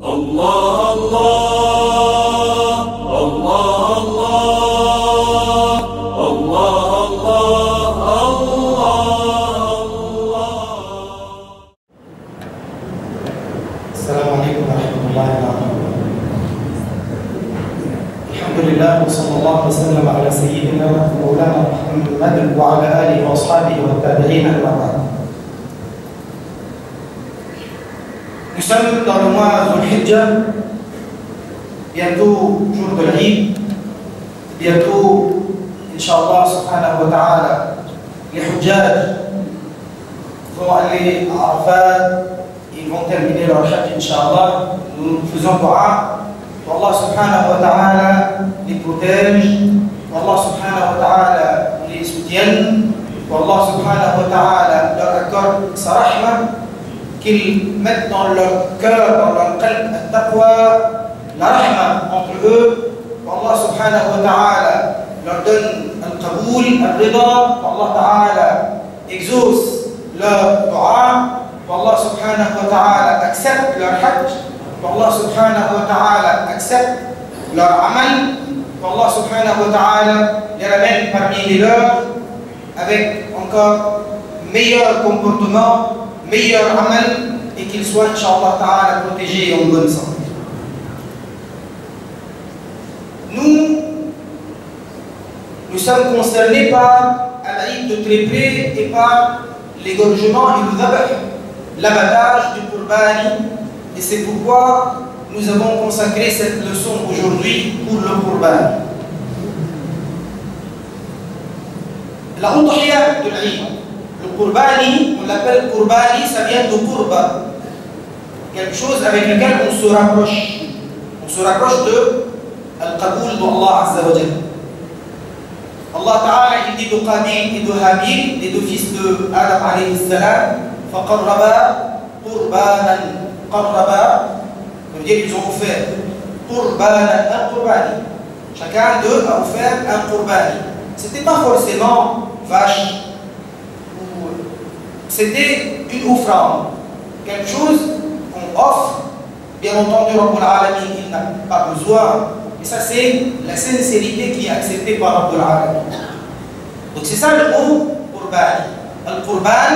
الله الله الله الله الله الله. السلام عليكم ورحمة الله وبركاته. الحمد لله وصلى الله وسلم على سيدنا مولانا محمد وعلى آله وأصحابه والتابعين أما بعد. Nous sommes dans le mois Dhul-Hijjah, bientôt jour de l'Eid, bientôt, Inch'Allah subhanahu wa ta'ala, les Hujjaj vont aller à Arafat, ils vont terminer leur Hajj, Inch'Allah. Nous faisons dua, qu'Allah subhanahu wa ta'ala les protège, qu'Allah subhanahu wa ta'ala les soutienne, qu'Allah subhanahu wa ta'ala leur accorde sa rahma, qu'ils mettent dans leur cœur, dans leur qalb, al-taqwa, la rahma entre eux, qu'Allah subhanahu wa ta'ala leur donne al-qaboul, al-rida, qu'Allah ta'ala exauce leur dua, qu'Allah subhanahu wa ta'ala accepte leur hajj, qu'Allah subhanahu wa ta'ala accepte leur amal, qu'Allah subhanahu wa ta'ala les ramène parmi les leurs avec encore meilleur comportement, meilleur amal, et qu'ils soient, Inch'Allah ta'ala, protégés et en bonne santé. Nous sommes concernés par l'Aïd de très près et par l'égorgement et le dhabh, l'abattage du Qurbani, et c'est pourquoi nous avons consacré cette leçon aujourd'hui pour le Qurbani. La udhiyah de l'Aïd, le Qurbani, on l'appelle Qurbani, ça vient de Qurba, quelque chose avec lequel on se rapproche. On se rapproche de Al-Qaboul d'Allah Azza wa Jalla. Allah Ta'ala, il dit de Qabil et de Habil, les deux fils de Adam alayhi salam, فَقَرَّبَا قُرْبَانًا. Qarraba, ça veut dire qu'ils ont offert Qurbanan, un Qurbani. Chacun d'eux a offert un Qurbani. C'était pas forcément vache, c'était une offrande, quelque chose qu'on offre. Bien entendu, Rabbul Alamin, il n'a pas besoin, mais ça c'est la sincérité qui est acceptée par Rabbul Alamin. Donc c'est ça le mot Qurbani. Al-Qurban,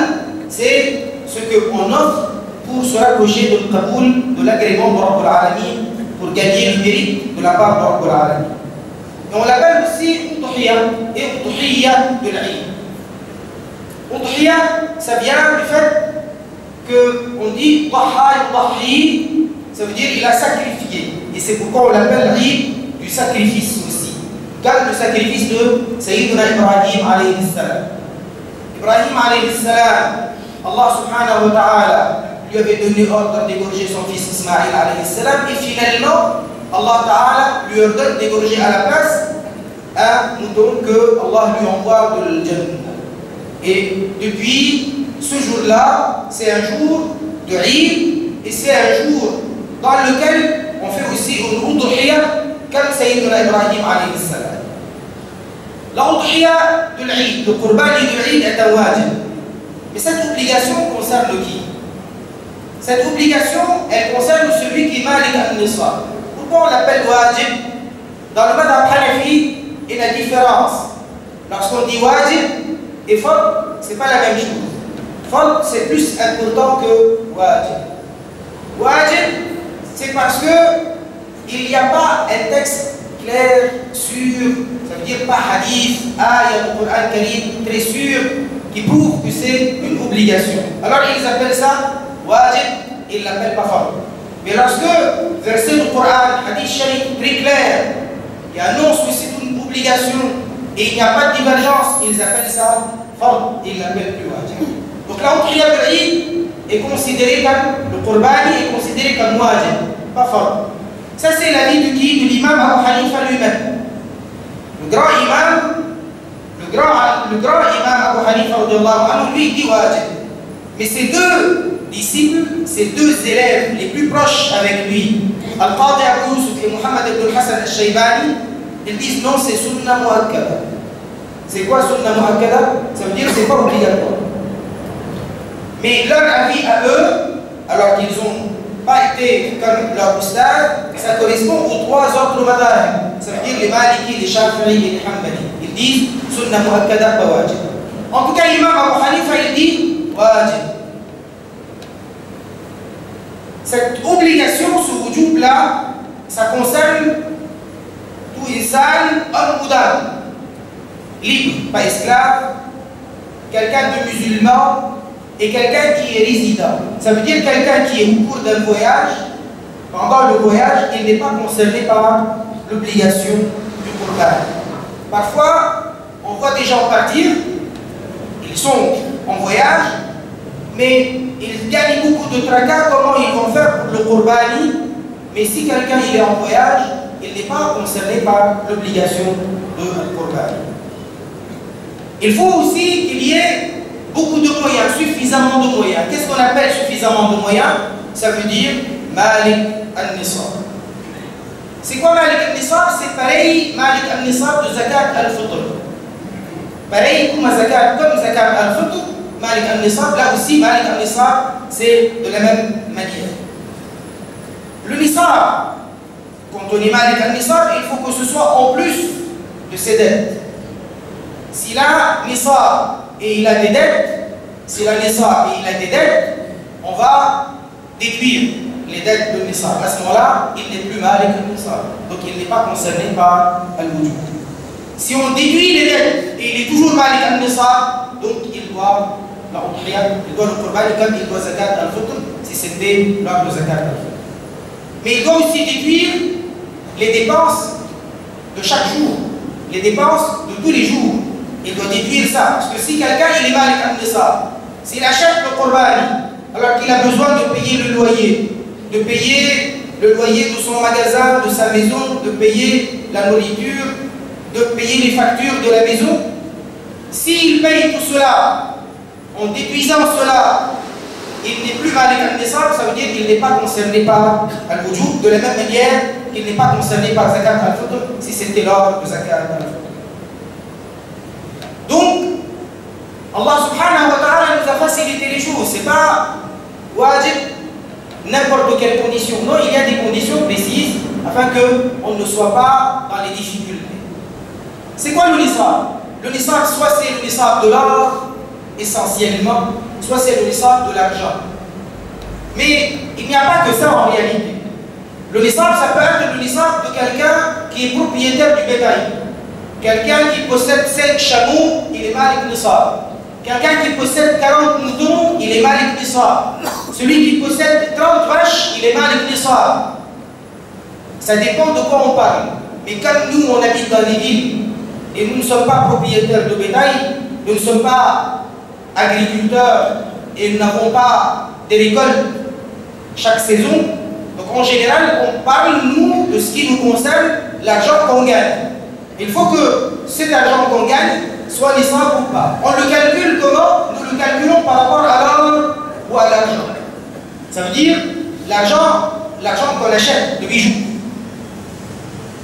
c'est ce qu'on offre pour se rapprocher de l'Qaboul, de l'agrément de Rabbul Alamin, pour gagner le mérite de la part de Rabbul Alamin. Et on l'appelle aussi Udhiyah et Udhiyah de l'Aïd. Udhiyah, ça vient du fait qu'on dit Dhaha yudahi, ça veut dire il a sacrifié. Et c'est pourquoi on l'appelle l'Aïd du sacrifice aussi. Comme le sacrifice de Sayyidina Ibrahim alayhi salam. Ibrahim alayhi salam, Allah subhanahu wa ta'ala lui avait donné ordre d'égorger son fils Ismaïl alayhi salam, et finalement Allah ta'ala lui ordonne d'égorger à la place un mouton que Allah lui envoie de l'Jannah. Et depuis ce jour-là, c'est un jour de Eid, et c'est un jour dans lequel on fait aussi une udhiyah comme Sayyidina Ibrahim alayhi salam. La udhiyah de l'Eid, le Qurbani de l'Eid est un wajib. Mais cette obligation concerne qui? Cette obligation, elle concerne celui qui est malik al-nisab. Pourquoi on l'appelle wajib? Dans le madhab Hanafi, il y a la différence. Lorsqu'on dit wajib et fard, ce n'est pas la même chose. Fard, c'est plus important que wajib. Wajib, c'est parce qu'il n'y a pas un texte clair, sûr, ça veut dire pas hadith, ayat du Coran Karim, très sûr, qui prouve que c'est une obligation. Alors ils appellent ça wajib, ils ne l'appellent pas fard. Mais lorsque verset du Coran, hadith sharif très clair, qui annonce que c'est une obligation et il n'y a pas de divergence, ils appellent ça fard, ils l'appellent plus wajib. Donc la udhiyah de l'Eid est considérée comme, le Qurbani est considéré comme wajib, pas fard. Ça c'est l'avis de qui? De l'imam Abu Hanifa lui-même. Le grand imam Abu Hanifa, lui dit wajib. Mais ces deux disciples, ces deux élèves les plus proches avec lui, Al-Qadi Abu Yusuf et Muhammad ibn Hassan al-Shaybani, ils disent non, c'est sunnah muakkada. C'est quoi sunnah muakkada? Ça veut dire que c'est pas obligatoire. Mais leur avis à eux, alors qu'ils ont pas été comme leur oustad, ça correspond aux 3 autres madhahib. Ça veut dire les Maliki, les Shafi'i et les Hanbali. Ils disent Sunna muakkada wa wajib. En tout cas, l'imam Abu Hanifa, il dit wajib. Cette obligation, ce wujub là, ça concerne tout insan, homme ou dame, libre, pas esclave, quelqu'un de musulman et quelqu'un qui est résident. Ça veut dire quelqu'un qui est au cours d'un voyage, pendant le voyage, il n'est pas concerné par l'obligation du Qur'an. Parfois, on voit des gens partir, ils sont en voyage, mais ils gagnent beaucoup de tracas. Comment ils vont faire pour le Qurbani? Mais si quelqu'un est en voyage, il n'est pas concerné par l'obligation de Qurbani. Il faut aussi qu'il y ait beaucoup de moyens, suffisamment de moyens. Qu'est-ce qu'on appelle suffisamment de moyens? Ça veut dire Malik al-Nisab. C'est quoi Malik al-Nisab? C'est pareil Malik al-Nisab de Zakat al-Fitr. Pareil comme Zakat al-Fitr, Malik al-Nisab, là aussi Malik al-Nisab, c'est de la même manière. Le Nisab, quand on est Malik al-Nisab, il faut que ce soit en plus de ses dettes. S'il a Nisab et il a des dettes, s'il a Nisab et il a des dettes, on va déduire les dettes de Nisab. À ce moment-là, il n'est plus Malik al-Nisab. Donc il n'est pas concerné par al-Wujub. Si on déduit les dettes et il est toujours Malik al-Nisab, donc il doit la udhiyah, il doit le Qurban comme il doit Zakat al-Fitr si c'était lors de Zakat al-Fitr. Mais il doit aussi déduire les dépenses de chaque jour, les dépenses de tous les jours. Il doit déduire ça. Parce que si quelqu'un il est Malik al-Nisab, s'il achète le Qurban alors qu'il a besoin de payer le loyer, de payer le loyer de son magasin, de sa maison, de payer la nourriture, de payer les factures de la maison, s'il paye tout cela en déduisant cela, il n'est plus Malik al-Nisab, ça veut dire qu'il n'est pas concerné par al-Wujub, de la même manière qu'il n'est pas concerné par Zakat al-Fitr si c'était lors de Zakat al-Fitr. Donc, Allah subhanahu wa ta'ala nous a facilité les choses. C'est pas wajib n'importe quelle condition. Non, il y a des conditions précises afin qu'on ne soit pas dans les difficultés. C'est quoi le nisab? Le nisab, soit c'est le nisab de l'or, essentiellement, soit c'est le nisab de l'argent. Mais il n'y a pas que ça en réalité. Le nisab, ça peut être le nisab de quelqu'un qui est propriétaire du bétail. Quelqu'un qui possède 5 chameaux, il est Malik nisab. Quelqu'un qui possède 40 moutons, il est Malik nisab. Celui qui possède 30 vaches, il est Malik nisab. Ça dépend de quoi on parle. Mais comme nous, on habite dans les villes, et nous ne sommes pas propriétaires de bétail, nous ne sommes pas agriculteurs, et nous n'avons pas des récoltes chaque saison. Donc en général, on parle, nous, de ce qui nous concerne, l'argent qu'on gagne. Il faut que cet argent qu'on gagne soit nisab ou pas. On le calcule comment? Nous le calculons par rapport à l'or ou à l'argent. Ça veut dire l'argent qu'on achète, le bijou.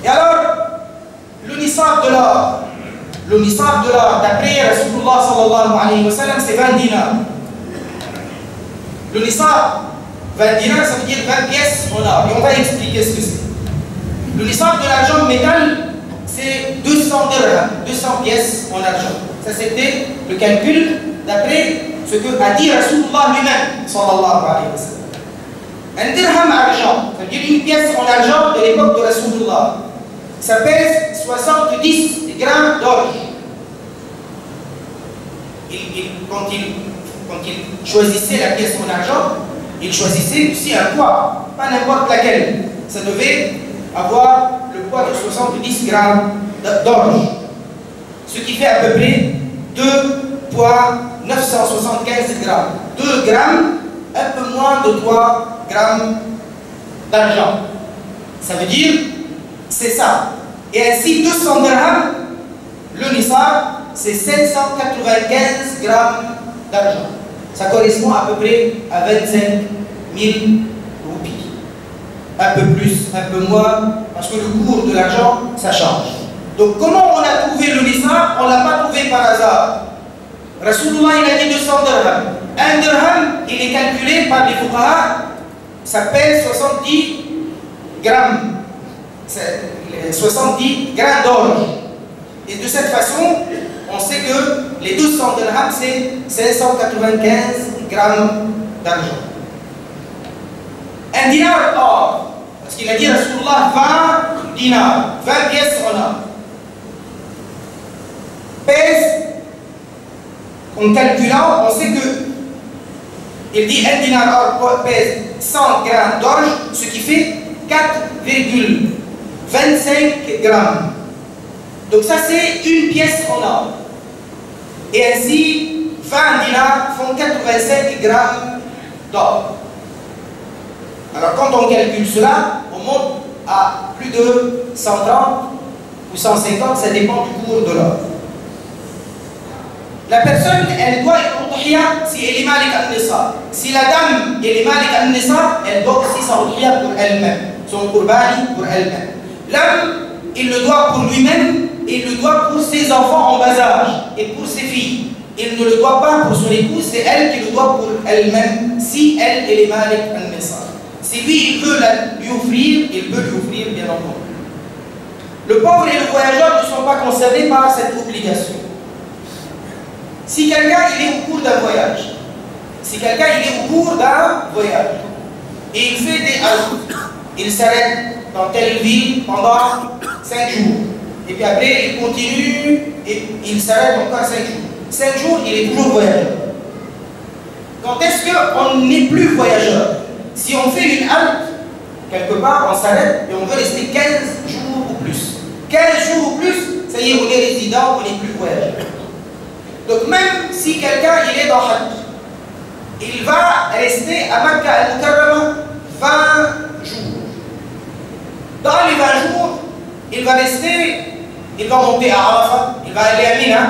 Et alors, le nisab de l'or. Le nisab de l'or, d'après Rasulullah sallallahu alayhi wa sallam, c'est 20 dinars. Le nisab, 20 dinars, ça veut dire 20 pièces en or. Et on va expliquer ce que c'est. Le nisab de l'argent métal, c'est 200 dirhams, 200 pièces en argent. Ça, c'était le calcul d'après ce que a dit Rasulullah lui-même, sallallahu alayhi wa sallam. Un dirham argent, ça veut dire une pièce en argent de l'époque de Rasulullah. Ça pèse 70 grammes d'orge. Quand il choisissait la pièce en argent, il choisissait aussi un poids, pas n'importe laquelle. Ça devait avoir le poids de 70 grammes d'orge. Ce qui fait à peu près 2 poids 975 grammes. 2 grammes, un peu moins de 3 grammes d'argent. Ça veut dire, c'est ça. Et ainsi, 200 dirhams, le nisab, c'est 795 grammes d'argent. Ça correspond à peu près à 25 000 roupies. Un peu plus, un peu moins, parce que le cours de l'argent, ça change. Donc comment on a trouvé le nisab? On ne l'a pas trouvé par hasard. Rasulullah, il a dit 200 dirhams. Un dirham, il est calculé par les fuqaha, ça pèse 70 grammes. 70 grains d'orge. Et de cette façon, on sait que les 200 dirhams, c'est 595 grammes d'argent. Un dinar or, parce qu'il a dit Rasulullah 20 dinars, 20 pièces en or, pèse, en calculant, on sait que il dit un dinar or pèse 100 grammes d'orge, ce qui fait 4,25 grammes. Donc ça c'est une pièce en or. Et ainsi, 20 dinars font 85 grammes d'or. Alors quand on calcule cela, on monte à plus de 130 ou 150, ça dépend du cours de l'or. La personne, elle doit être udhiya si elle est malik al-nisab. Si la dame, elle est malik al-nisab, elle doit aussi s'en udhiya pour elle-même. Son qurbani pour elle-même. L'homme, il le doit pour lui-même, il le doit pour ses enfants en bas âge et pour ses filles. Il ne le doit pas pour son épouse, c'est elle qui le doit pour elle-même, si elle est malik al-nisab. Si lui, il veut lui offrir, il peut lui offrir, bien entendu. Le pauvre et le voyageur ne sont pas concernés par cette obligation. Si quelqu'un il est au cours d'un voyage, et il fait des hajj, il s'arrête dans telle ville pendant 5 jours, et puis après il continue et il s'arrête encore 5 jours. 5 jours, il est toujours voyageur. Quand est-ce qu'on n'est plus voyageur? Si on fait une halte, quelque part, on s'arrête et on veut rester 15 jours ou plus. 15 jours ou plus, ça y est, on est résident, on n'est plus voyageur. Donc même si quelqu'un il est dans Hajj, il va rester à Makkah al-Mukarrama 20 jours. Dans les 20 jours, il va monter à Arafat, il va aller à Mina,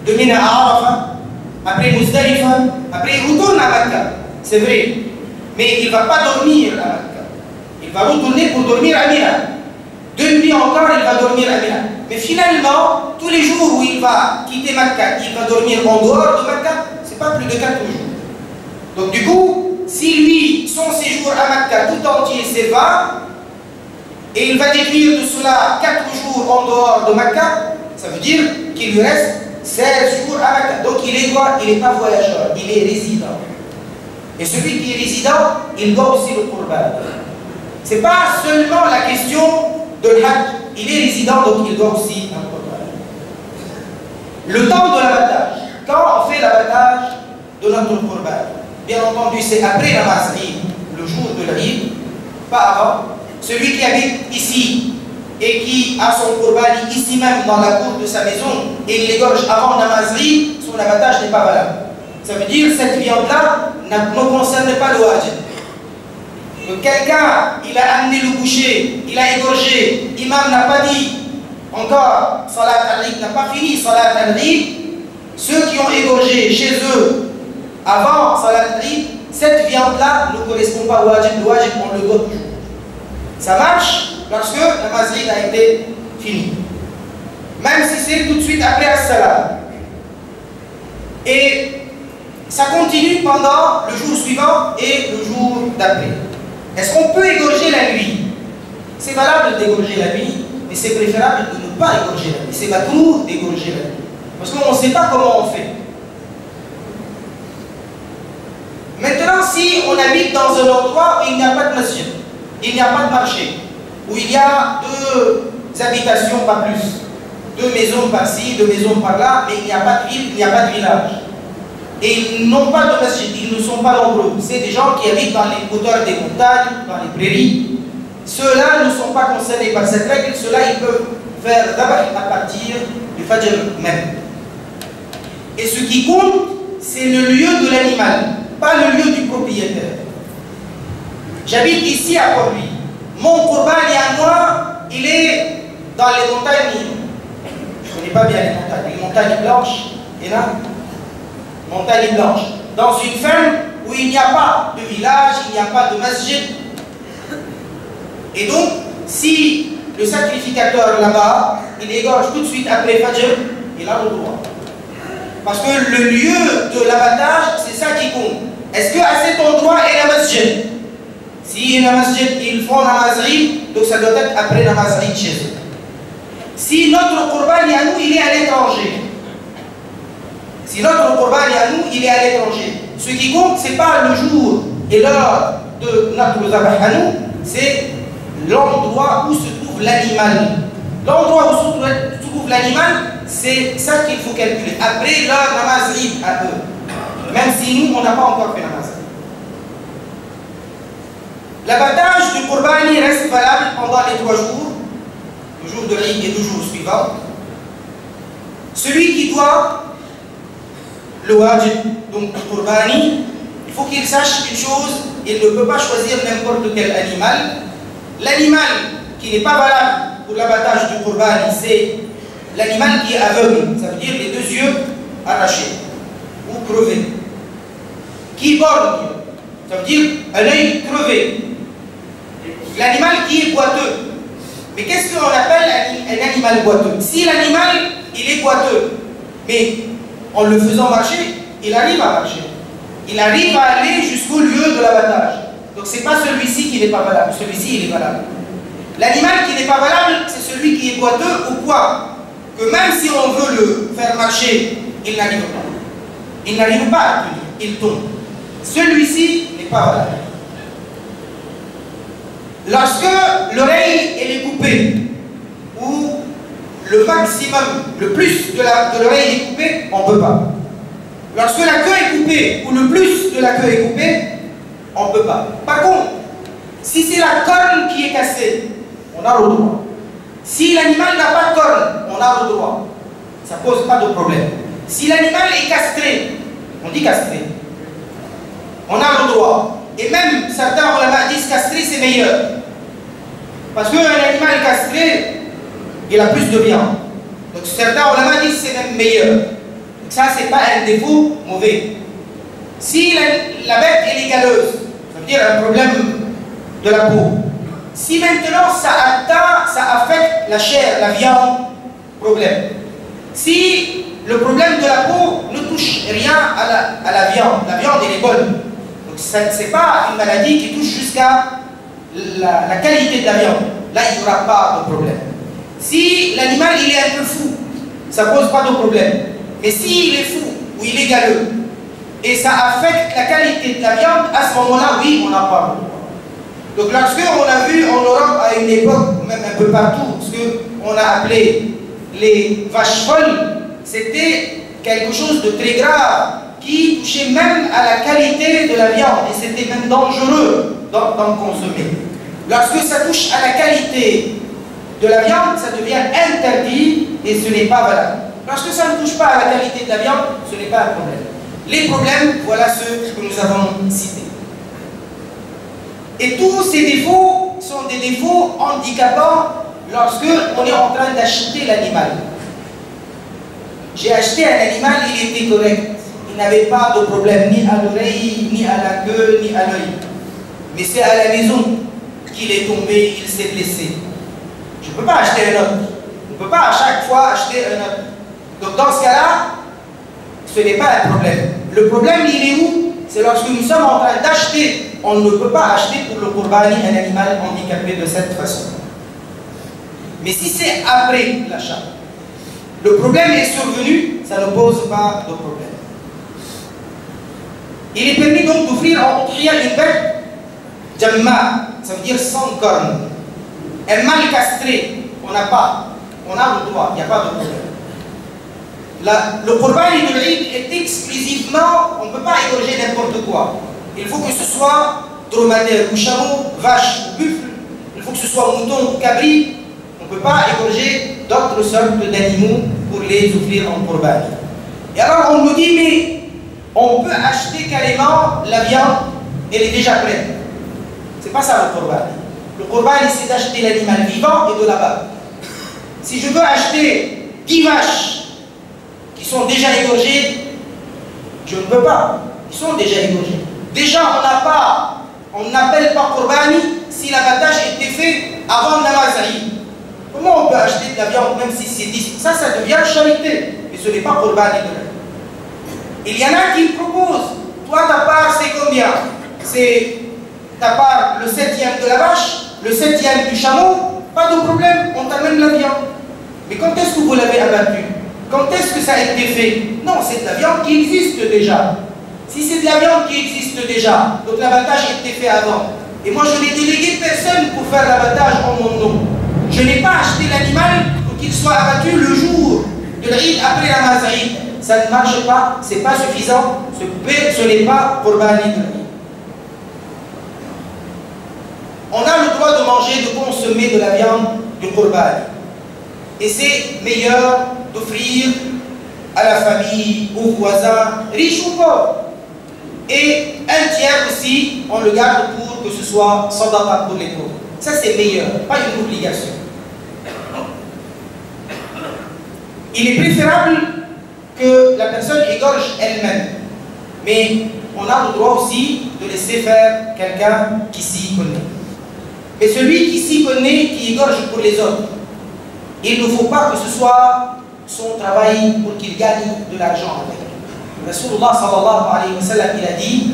de Mina à Arafat, après Muzdalifa, après il retourne à Makkah, c'est vrai. Mais il ne va pas dormir à Makkah. Il va retourner pour dormir à Mina. 2 nuits encore, il va dormir à Mina. Mais finalement, tous les jours où il va quitter Makkah, il va dormir en dehors de Makkah, ce n'est pas plus de 4 jours. Donc du coup, si lui, son séjour à Makkah tout entier c'est 20, et il va déduire de cela 4 jours en dehors de Makkah, ça veut dire qu'il lui reste 16 jours à Makkah. Donc il est quoi? Il n'est pas voyageur, il est résident. Et celui qui est résident, il doit aussi le qurban. Ce n'est pas seulement la question de l'hajj. Il est résident, donc il doit aussi un qurban. Le temps de l'abattage. Quand on fait l'abattage de notre qurban, bien entendu, c'est après la Eid, le jour de l'Eid, pas avant. Celui qui habite ici et qui a son qurban ici même dans la cour de sa maison et il l'égorge avant la Eid, son abattage n'est pas valable. Ça veut dire que cette viande-là ne concerne pas le wajib. Donc quelqu'un, il a amené le boucher, il a égorgé, l'imam n'a pas dit encore, salat al-Eid n'a pas fini, salat al-Eid, ceux qui ont égorgé chez eux avant salat al-Eid, cette viande-là ne correspond pas au wajib, le wajib on le doit toujours. Ça marche lorsque la Eid a été finie. Même si c'est tout de suite après as-salam. Et ça continue pendant le jour suivant et le jour d'après. Est-ce qu'on peut égorger la nuit? C'est valable d'égorger la nuit, mais c'est préférable de ne pas égorger la nuit. C'est makrouh d'égorger la nuit. Parce qu'on ne sait pas comment on fait. Maintenant, si on habite dans un endroit où il n'y a pas de masjid, il n'y a pas de marché, où il y a 2 habitations, pas plus, 2 maisons par-ci, 2 maisons par-là, mais il n'y a pas de ville, il n'y a pas de village. Et ils n'ont pas de masjid, ils ne sont pas nombreux. C'est des gens qui habitent dans les hauteurs des montagnes, dans les prairies. Ceux-là ne sont pas concernés par cette règle, ceux-là ils peuvent faire d'abord à partir du fajr même. Et ce qui compte, c'est le lieu de l'animal, pas le lieu du propriétaire. J'habite ici à Port-Louis. Mon qurban à moi, il est dans les montagnes. Je ne connais pas bien les montagnes blanches, et là, montagne blanche, dans une ferme où il n'y a pas de village, il n'y a pas de masjid. Et donc, si le sacrificateur là-bas, il égorge tout de suite après Fajr, il a le droit. Parce que le lieu de l'abattage, c'est ça qui compte. Est-ce qu'à cet endroit est la masjid? Si une masjid, ils font namaz Eid, donc ça doit être après namaz Eid chez eux. Si notre Qurban à nous, il est à l'étranger. Si notre Qurban à nous, il est à l'étranger. Ce qui compte, ce n'est pas le jour et l'heure de notre Zabah à nous, c'est l'endroit où se trouve l'animal. L'endroit où se trouve l'animal, c'est ça qu'il faut calculer. Après leur namaz Eid à eux. Même si nous, on n'a pas encore fait namaz Eid. L'abattage du Qurbani reste valable pendant les 3 jours, le jour de l'Eid et le jour suivant. Celui qui doit le wajib, donc le Qurbani, il faut qu'il sache une chose, il ne peut pas choisir n'importe quel animal. L'animal qui n'est pas valable pour l'abattage du Qurbani, c'est l'animal qui est aveugle, ça veut dire les 2 yeux arrachés ou crevés. Qui borgne, ça veut dire un œil crevé. L'animal qui est boiteux. Mais qu'est-ce qu'on appelle un animal boiteux? Si l'animal, il est boiteux, mais en le faisant marcher, il arrive à marcher. Il arrive à aller jusqu'au lieu de l'abattage. Donc ce n'est pas celui-ci qui n'est pas valable, celui-ci il est valable. L'animal qui n'est pas valable, c'est celui qui est boiteux ou quoi? Que même si on veut le faire marcher, il n'arrive pas. Il n'arrive pas à tenir, il tombe. Celui-ci n'est pas valable. Lorsque l'oreille est coupée, ou le maximum, le plus de l'oreille est coupée, on ne peut pas. Lorsque la queue est coupée, ou le plus de la queue est coupée, on ne peut pas. Par contre, si c'est la corne qui est cassée, on a le droit. Si l'animal n'a pas de corne, on a le droit. Ça ne pose pas de problème. Si l'animal est castré, on dit castré, on a le droit. Et même certains ulama disent castré c'est meilleur. Parce qu'un animal castré, il a plus de viande. Donc certains ulama disent c'est même meilleur. Donc ça c'est pas un défaut mauvais. Si la bête est légaleuse, ça veut dire un problème de la peau. Si maintenant ça affecte la chair, la viande, problème. Si le problème de la peau ne touche rien à la viande elle est bonne. Ce n'est pas une maladie qui touche jusqu'à la qualité de la viande. Là, il n'y aura pas de problème. Si l'animal il est un peu fou, ça ne pose pas de problème. Mais s'il est fou ou il est galeux et ça affecte la qualité de la viande, à ce moment-là, oui, on n'a pas le droit. Donc, lorsqu'on a vu en Europe à une époque, même un peu partout, ce qu'on a appelé les vaches folles, c'était quelque chose de très grave qui touchait même à la qualité de la viande et c'était même dangereux d'en consommer. Lorsque ça touche à la qualité de la viande, ça devient interdit et ce n'est pas valable. Lorsque ça ne touche pas à la qualité de la viande, ce n'est pas un problème. Les problèmes, voilà ceux que nous avons cités. Et tous ces défauts sont des défauts handicapants lorsque on est en train d'acheter l'animal. J'ai acheté un animal, il était correct. Il n'avait pas de problème ni à l'oreille, ni à la queue, ni à l'œil. Mais c'est à la maison qu'il est tombé, il s'est blessé. Je ne peux pas acheter un autre. On ne peut pas à chaque fois acheter un autre. Donc dans ce cas-là, ce n'est pas un problème. Le problème, il est où? C'est lorsque nous sommes en train d'acheter. On ne peut pas acheter pour le Qurbani un animal handicapé de cette façon. Mais si c'est après l'achat, le problème est survenu, ça ne pose pas de problème. Il est permis donc d'offrir en udhiya une bête jamma, ça veut dire sans corne. Un mâle castré, on n'a pas. On a le droit, il n'y a pas de problème. Le Qurbani de l'Eid est exclusivement, on ne peut pas égorger n'importe quoi. Il faut que ce soit dromadaire ou chameau, vache ou buffle, il faut que ce soit mouton ou cabri. On ne peut pas égorger d'autres sortes d'animaux pour les offrir en Qurbani. Et alors on nous dit, mais on peut acheter carrément la viande, elle est déjà prête. C'est pas ça le Qurbani. Le Qurbani c'est d'acheter l'animal vivant et de l'abattre. Si je veux acheter 10 vaches qui sont déjà égorgées, je ne peux pas. Ils sont déjà égorgés. Déjà on n'appelle pas Qurbani si l'abattage était fait avant le namaz Eid. Comment on peut acheter de la viande même si c'est 10? Ça devient charité. Mais ce n'est pas Qurbani de l'Eid. Il y en a qui proposent, toi ta part c'est combien? C'est t'as pas le 7e de la vache, le 7e du chameau, pas de problème, on t'amène la viande. Mais quand est-ce que vous l'avez abattu? Quand est-ce que ça a été fait? Non, c'est de la viande qui existe déjà. Si c'est de la viande qui existe déjà, donc l'abattage a été fait avant. Et moi, je n'ai délégué personne pour faire l'abattage en mon nom. Je n'ai pas acheté l'animal pour qu'il soit abattu le jour de l'Eid après la Mazahid. Ça ne marche pas, c'est pas suffisant, ce n'est pas Qurbani de l'Eid. On a le droit de manger, de consommer de la viande du Qurbani. Et c'est meilleur d'offrir à la famille, aux voisins, riches ou pauvres. Et un tiers aussi, on le garde pour que ce soit sadaqa pour les pauvres. Ça c'est meilleur, pas une obligation. Il est préférable que la personne égorge elle-même. Mais on a le droit aussi de laisser faire quelqu'un qui s'y connaît. Mais celui qui s'y connaît, qui égorge pour les autres, il ne faut pas que ce soit son travail pour qu'il gagne de l'argent avec. Rasulullah sallallahu alayhi wa sallam, il a dit,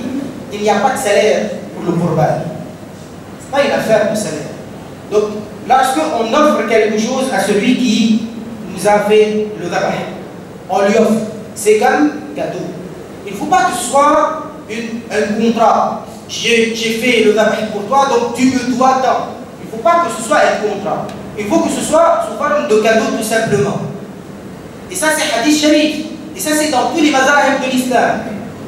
il n'y a pas de salaire pour le Qurban. Ce n'est pas une affaire de salaire. Donc, lorsqu'on offre quelque chose à celui qui nous a fait le dabah, on lui offre. C'est comme cadeau. Il ne faut pas que ce soit un contrat. J'ai fait le dabah pour toi, donc tu me dois tant. Il ne faut pas que ce soit un contrat. Il faut que ce soit sous forme de cadeau tout simplement. Et ça c'est hadith sharif. Et ça c'est dans tous les mazahib de l'islam.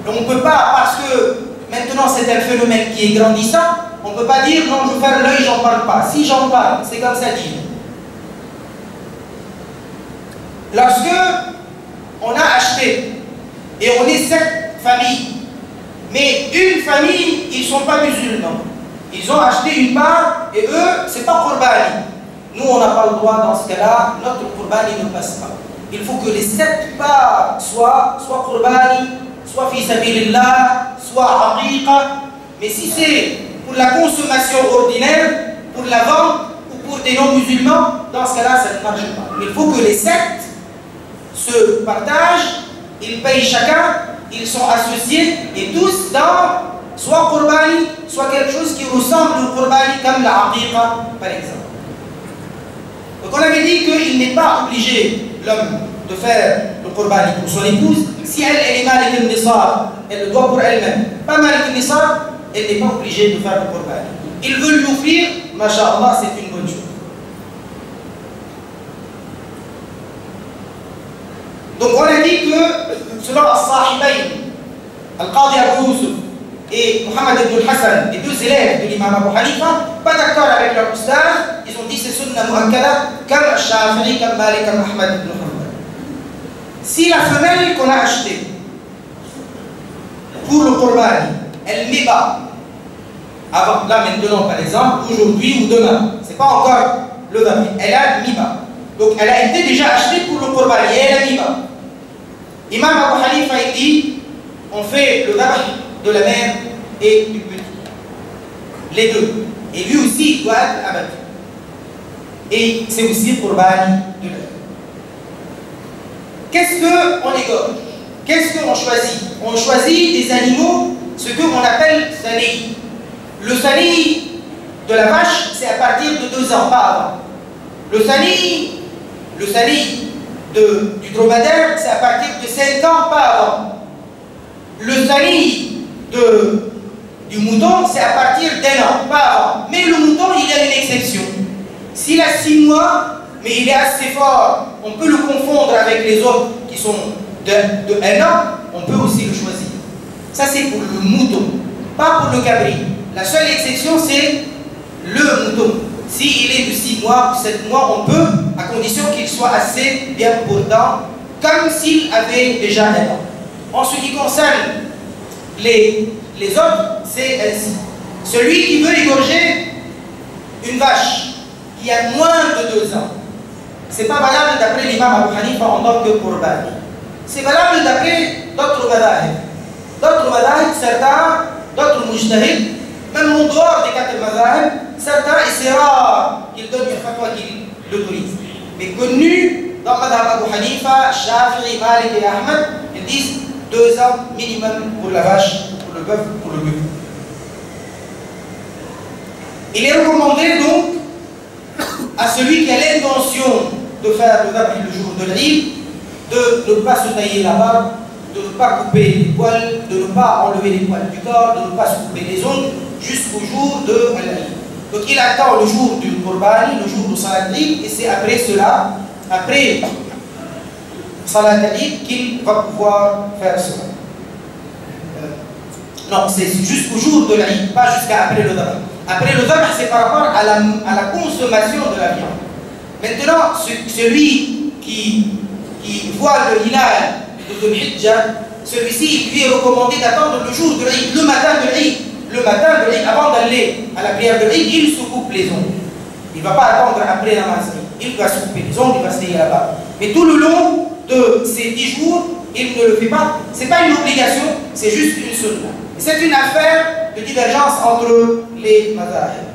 On ne peut pas, parce que maintenant c'est un phénomène qui est grandissant, on ne peut pas dire non, je ferme l'œil, j'en parle pas. Si j'en parle, c'est comme ça dit. Lorsque on a acheté et on est 7 familles, mais une famille, ils ne sont pas musulmans. Ils ont acheté une part et eux, c'est pas Qurbani. Nous, on n'a pas le droit dans ce cas-là, notre Qurbani ne passe pas. Il faut que les 7 parts soient Qurbani, soit fi sabilillah, soit aqiqa. Mais si c'est pour la consommation ordinaire, pour la vente ou pour des non-musulmans, dans ce cas-là, ça ne marche pas. Il faut que les 7 se partagent, ils payent chacun, ils sont associés et tous dans soit Qurbani, soit quelque chose qui ressemble au Qurbani comme la aqiqa par exemple. Donc on avait dit qu'il n'est pas obligé, l'homme, de faire le Qurbani pour son épouse. Si elle est malik al-nisar, elle le doit pour elle-même. Pas malik al-nisar, elle n'est pas obligée de faire le Qurbani. Il veut lui offrir, masha'Allah, c'est une bonne chose. Donc on a dit que selon As-Sahibayn, Al-Qadi Abu Yusuf et Muhammad ibn Hassan, les 2 élèves de l'imam Abu Hanifa, pas d'accord avec leur ustad, ils ont dit c'est sunna mu'akkada, comme Al-Shafi'i, comme Malik, comme Ahmad ibn Hanbal. Si la femelle qu'on a achetée pour le Qurbani, elle met bas, avant, là maintenant par exemple, aujourd'hui ou demain, c'est pas encore le dami, elle a mis bas. Donc elle a été déjà achetée pour le Qurbani et elle a mis bas. Imam Abu Hanifa il dit, on fait le dabh de la mère et du petit. Les deux. Et lui aussi doit être abattu. Et c'est aussi Qurbani de l'œuf. Qu'est-ce qu'on égorge? Qu'est-ce qu'on choisit? On choisit des animaux, ce qu'on appelle sani. Le sani de la vache, c'est à partir de 2 ans, pas avant. Le sani du dromadaire, c'est à partir de 5 ans, pas avant. Le sani du mouton, c'est à partir d'1 an, pas avant. Mais le mouton, il y a une exception. S'il a 6 mois, mais il est assez fort, on peut le confondre avec les autres qui sont de 1 an, on peut aussi le choisir. Ça, c'est pour le mouton, pas pour le cabri. La seule exception, c'est le mouton. S'il est de 6 mois ou 7 mois, on peut, à condition qu'il soit assez bien portant, comme s'il avait déjà 1 an. En ce qui concerne les autres, c'est ainsi. Celui qui veut égorger une vache qui a moins de 2 ans, ce n'est pas valable d'après l'imam Abu Hanifa en tant que Qurbani. C'est valable d'après d'autres madahib. D'autres madahib, certains, d'autres mujtahid, même en dehors des 4 madahib, certains, et c'est rare qu'ils donnent une fatwa qui l'autorise. Mais connu dans madhab Abu Hanifa, Shafi'i, Malik et Ahmed, ils disent 2 ans minimum pour la vache, pour le bœuf, pour le bœuf. Il est recommandé donc à celui qui a l'intention de faire le dhabh le jour de l'Eid de ne pas se tailler la barbe, de ne pas couper les poils, de ne pas enlever les poils du corps, de ne pas se couper les ongles jusqu'au jour de l'Eid. Donc il attend le jour du Qurbani, le jour du Salat Eid, et c'est après cela, après Salat Eid, qu'il va pouvoir faire cela. Non, c'est jusqu'au jour de l'Eid, pas jusqu'à après le dhabh. Après le dhabh, c'est par rapport à la consommation de la viande. Maintenant, celui qui voit le hilal de Dhul Hijjah, celui-ci, il lui est recommandé d'attendre le jour de l'Eid, le matin de l'Eid. Le matin de l'Eid, avant d'aller à la prière de l'Eid, il se coupe les ongles. Il ne va pas attendre après Namaz. Il va se couper les ongles, il va se tailler là-bas. Mais tout le long de ces 10 jours, il ne le fait pas. Ce n'est pas une obligation, c'est juste une sunna. C'est une affaire de divergence entre les mazahib.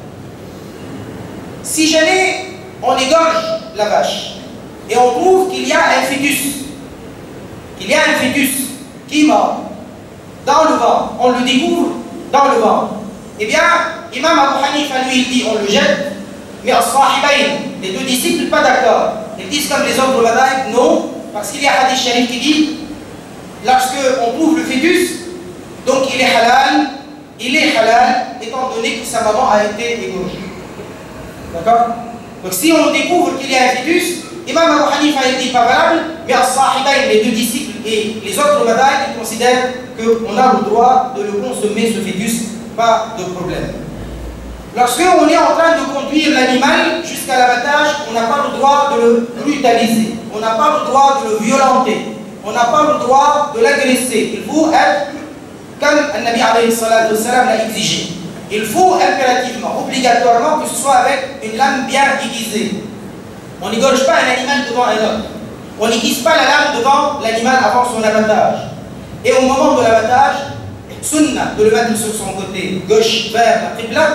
Si jamais on égorge la vache et on trouve qu'il y a un fœtus, qui est mort dans le ventre, on le découvre dans le ventre, eh bien, Imam Abu Hanifa lui il dit on le jette, mais as-sahibayn, les deux disciples pas d'accord. Ils disent comme les autres mazahib non, parce qu'il y a un hadith sharif qui dit lorsque on trouve le fœtus, donc il est halal, étant donné que sa maman a été égorgée. D'accord? Donc si on découvre qu'il y a un fœtus, Imam Abu Hanifa il dit pas valable, mais as-sahibayn, les deux disciples et les autres mazahib, ils considèrent qu'on a le droit de le consommer, ce fœtus, pas de problème. Lorsque on est en train de conduire l'animal jusqu'à l'abattage, on n'a pas le droit de le brutaliser, on n'a pas le droit de le violenter, on n'a pas le droit de l'agresser. Il faut être comme le Nabi alayhi salatu wassalam l'a exigé. Il faut impérativement, obligatoirement, que ce soit avec une lame bien aiguisée. On n'égorge pas un animal devant un autre. On n'aiguise pas la lame devant l'animal avant son abattage. Et au moment de l'abattage, sunna, de le mettre sur son côté gauche vers la qibla,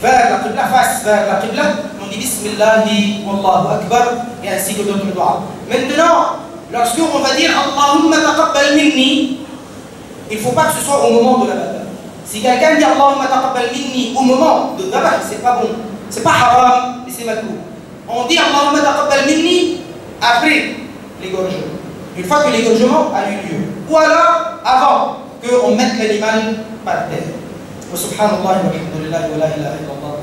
face vers la qibla, on dit Bismillahi Wallahu Akbar, et ainsi que d'autres doigts. Maintenant, lorsqu'on va dire Allahumma taqabbal minni, il ne faut pas que ce soit au moment de l'abattage. Si quelqu'un dit Allahumma taqabbal minni au moment de l'abattage, c'est pas bon. C'est pas haram, mais c'est makrouh. On dit Allahumma taqabbal minni après l'égorgement. Une fois que l'égorgement a eu lieu. Ou alors avant qu'on mette l'animal par terre. Wa subhanallah wa alhamdulillah wa la ilaha illallah.